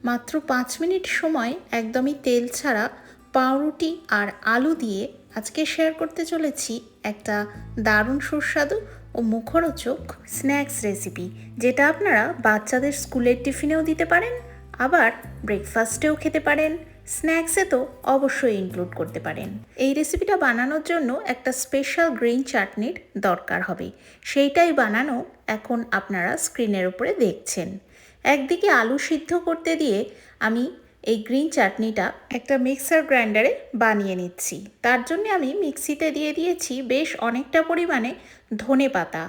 মাত্র 5 মিনিট সময় একদমই তেল ছাড়া পাউরুটি আর আলু দিয়ে আজকে শেয়ার করতে চলেছি একটা দারুণ সুস্বাদু ও মুখরোচক স্ন্যাক্স রেসিপি, যেটা আপনারা বাচ্চাদের স্কুলের টিফিনেও দিতে পারেন, আবার ব্রেকফাস্টেও খেতে পারেন, স্ন্যাক্সে তো অবশ্যই ইনক্লুড করতে পারেন। এই রেসিপিটা বানানোর জন্য একটা স্পেশাল গ্রিন চাটনির দরকার হবে, সেইটাই বানানো এখন আপনারা স্ক্রিনের উপরে দেখছেন। একদিকে আলু সিদ্ধ করতে দিয়ে আমি এই গ্রিন চাটনিটা একটা মিক্সার গ্রাইন্ডারে বানিয়ে নিচ্ছি। তার জন্য আমি মিক্সিতে দিয়ে দিয়েছি বেশ অনেকটা পরিমাণে ধনে পাতা,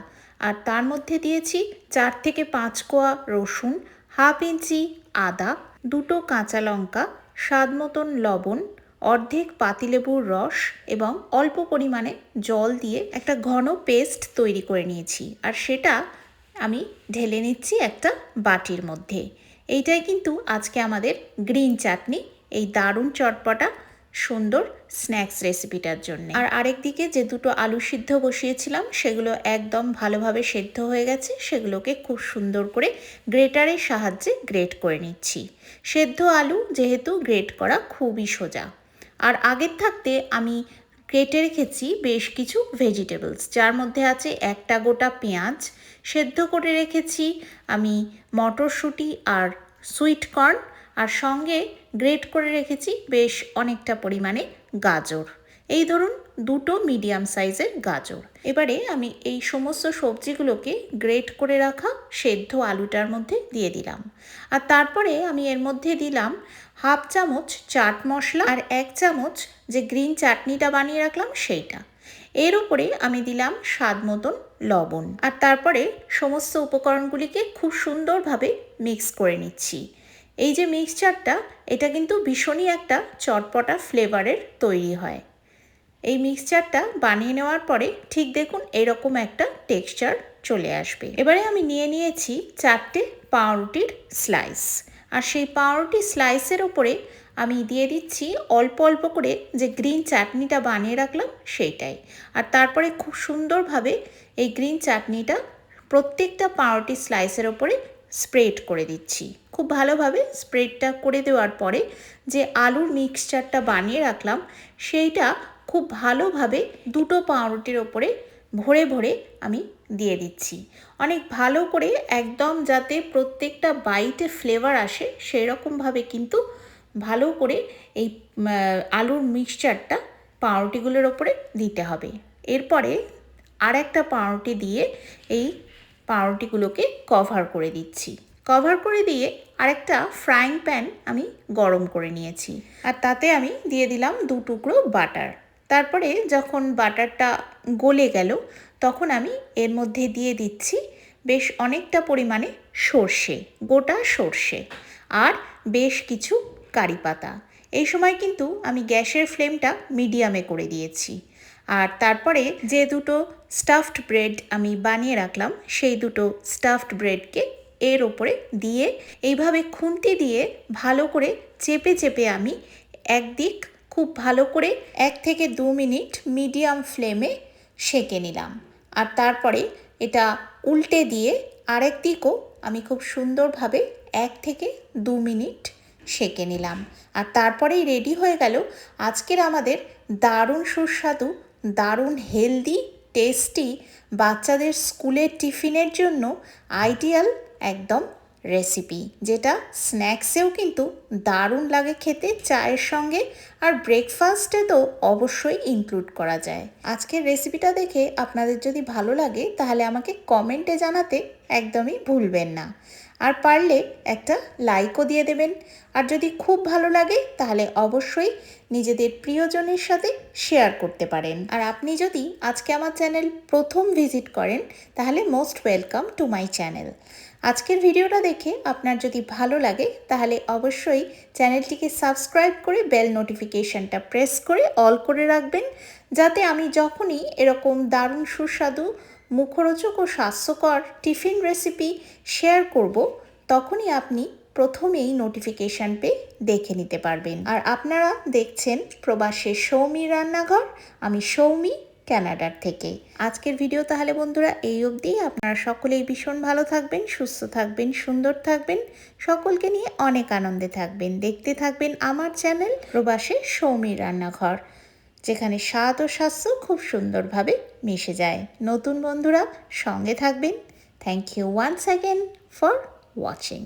আর তার মধ্যে দিয়েছি 4 থেকে 5 কোয়া রসুন, হাফ ইঞ্চি আদা, 2টো কাঁচা লঙ্কা, স্বাদ মতন লবণ, অর্ধেক পাতিলেবুর রস এবং অল্প পরিমাণে জল দিয়ে একটা ঘন পেস্ট তৈরি করে নিয়েছি, আর সেটা আমি ঢেলে নিচ্ছি একটা বাটির মধ্যে। এইটাই কিন্তু আজকে আমাদের গ্রিন চাটনি, এই দারুণ চটপটা সুন্দর স্ন্যাক্স রেসিপিটার জন্য। আর আরেক দিকে যে 2টো আলু সিদ্ধ বসিয়েছিলাম সেগুলো একদম ভালোভাবে সেদ্ধ হয়ে গেছে, সেগুলোকে খুব সুন্দর করে গ্রেটারের সাহায্যে গ্রেট করে নিচ্ছি। সেদ্ধ আলু যেহেতু গ্রেট করা খুবই সোজা। আর আগের থাকতে আমি কেটে রেখেছি বেশ কিছু ভেজিটেবলস, যার মধ্যে আছে একটা গোটা পেঁয়াজ, সেদ্ধ করে রেখেছি আমি মটরশুঁটি আর সুইট কর্ন, আর সঙ্গে গ্রেট করে রেখেছি বেশ অনেকটা পরিমাণে গাজর। এই ধরুন 2টো মিডিয়াম সাইজের গাজর। এবারে আমি এই সমস্ত সবজিগুলোকে গ্রেট করে রাখা সেদ্ধ আলুটার মধ্যে দিয়ে দিলাম, আর তারপরে আমি এর মধ্যে দিলাম হাফ চামচ চাট মশলা আর 1 চামচ যে গ্রিন চাটনিটা বানিয়ে রাখলাম সেইটা। এর উপরে আমি দিলাম স্বাদ মতন লবণ, আর তারপরে সমস্ত উপকরণগুলিকে খুব সুন্দরভাবে মিক্স করে নিচ্ছি। এই যে মিক্সচারটা, এটা কিন্তু ভীষণই একটা চটপটা ফ্লেভারের তৈরি হয়। এই মিক্সচারটা বানিয়ে নেওয়ার পরে ঠিক দেখুন এরকম একটা টেক্সচার চলে আসবে। এবারে আমি নিয়ে নিয়েছি 4টে পাউরুটির স্লাইস, আর সেই পাউরুটি স্লাইসের ওপরে আমি দিয়ে দিচ্ছি অল্প অল্প করে যে গ্রিন চাটনিটা বানিয়ে রাখলাম সেইটাই, আর তারপরে খুব সুন্দরভাবে এই গ্রিন চাটনিটা প্রত্যেকটা পাউরুটি স্লাইসের ওপরে স্প্রেড করে দিচ্ছি। খুব ভালোভাবে স্প্রেডটা করে দেওয়ার পরে যে আলুর মিক্সচারটা বানিয়ে রাখলাম সেইটা খুব ভালোভাবে 2টো পাউরুটির ওপরে ভরে ভরে আমি দিয়ে দিচ্ছি। অনেক ভালো করে একদম যাতে প্রত্যেকটা বাইটে ফ্লেভার আসে সেই রকমভাবে কিন্তু ভালো করে এই আলুর মিক্সচারটা পাউরুটিগুলোর ওপরে দিতে হবে। এরপরে আর একটা পাউরুটি দিয়ে এই পাউরুটিগুলোকে কভার করে দিচ্ছি। কভার করে দিয়ে আরেকটা ফ্রাইং প্যান আমি গরম করে নিয়েছি, আর তাতে আমি দিয়ে দিলাম 2 টুকরো বাটার। তারপরে যখন বাটারটা গলে গেল তখন আমি এর মধ্যে দিয়ে দিচ্ছি বেশ অনেকটা পরিমাণে সর্ষে, গোটা সর্ষে, আর বেশ কিছু কারি পাতা। এই সময় কিন্তু আমি গ্যাসের ফ্লেমটা মিডিয়ামে করে দিয়েছি। আর তারপরে যে 2টো স্টাফড ব্রেড আমি বানিয়ে রাখলাম সেই 2টো স্টাফড ব্রেডকে এর ওপরে দিয়ে এইভাবে খুন্তি দিয়ে ভালো করে চেপে চেপে আমি একদিক খুব ভালো করে 1 থেকে 2 মিনিট মিডিয়াম ফ্লেমে সেঁকে নিলাম, আর তারপরে এটা উল্টে দিয়ে আরেক দিকও আমি খুব সুন্দরভাবে 1 থেকে 2 মিনিট সেঁকে নিলাম, আর তারপরেই রেডি হয়ে গেল আজকের আমাদের দারুণ সুস্বাদু, দারুণ হেলদি, টেস্টি, বাচ্চাদের স্কুলের টিফিনের জন্য আইডিয়াল একদম রেসিপি, যেটা স্ন্যাক্সেও কিন্তু দারুণ লাগে খেতে চায়ের সঙ্গে, আর ব্রেকফাস্টে তো অবশ্যই ইনক্লুড করা যায়। আজকের রেসিপিটা দেখে আপনাদের যদি ভালো লাগে তাহলে আমাকে কমেন্টে জানাতে একদমই ভুলবেন না, আর পারলে একটা লাইকও দিয়ে দেবেন। আর যদি খুব ভালো লাগে তাহলে অবশ্যই নিজেদের প্রিয়জনের সাথে শেয়ার করতে পারেন। আর আপনি যদি আজকে আমার চ্যানেল প্রথম ভিজিট করেন তাহলে most welcome to my channel. আজকের ভিডিওটা দেখে আপনার যদি ভালো লাগে তাহলে অবশ্যই চ্যানেলটিকে সাবস্ক্রাইব করে বেল নোটিফিকেশনটা প্রেস করে অল করে রাখবেন, যাতে আমি যখনই এরকম দারুণ সুস্বাদু, মুখরোচক ও স্বাস্থ্যকর টিফিন রেসিপি শেয়ার করব তখনই আপনি প্রথমেই নোটিফিকেশান পেয়ে দেখে নিতে পারবেন। আর আপনারা দেখছেন প্রবাসের সৌমির রান্নাঘর, আমি সৌমি। কানাডার থেকে। আজকের ভিডিও তাহলে বন্ধুরা এই অবধি। আপনারা সকলেই ভীষণ ভালো থাকবেন, সুস্থ থাকবেন, সুন্দর থাকবেন, সকলকে নিয়ে অনেক আনন্দে থাকবেন। দেখতে থাকবেন আমার চ্যানেল প্রবাসে সৌমির রান্নাঘর, যেখানে স্বাদ ও স্বাস্থ্য খুব সুন্দরভাবে মিশে যায়। নতুন বন্ধুরা সঙ্গে থাকবেন। Thank you once again for watching.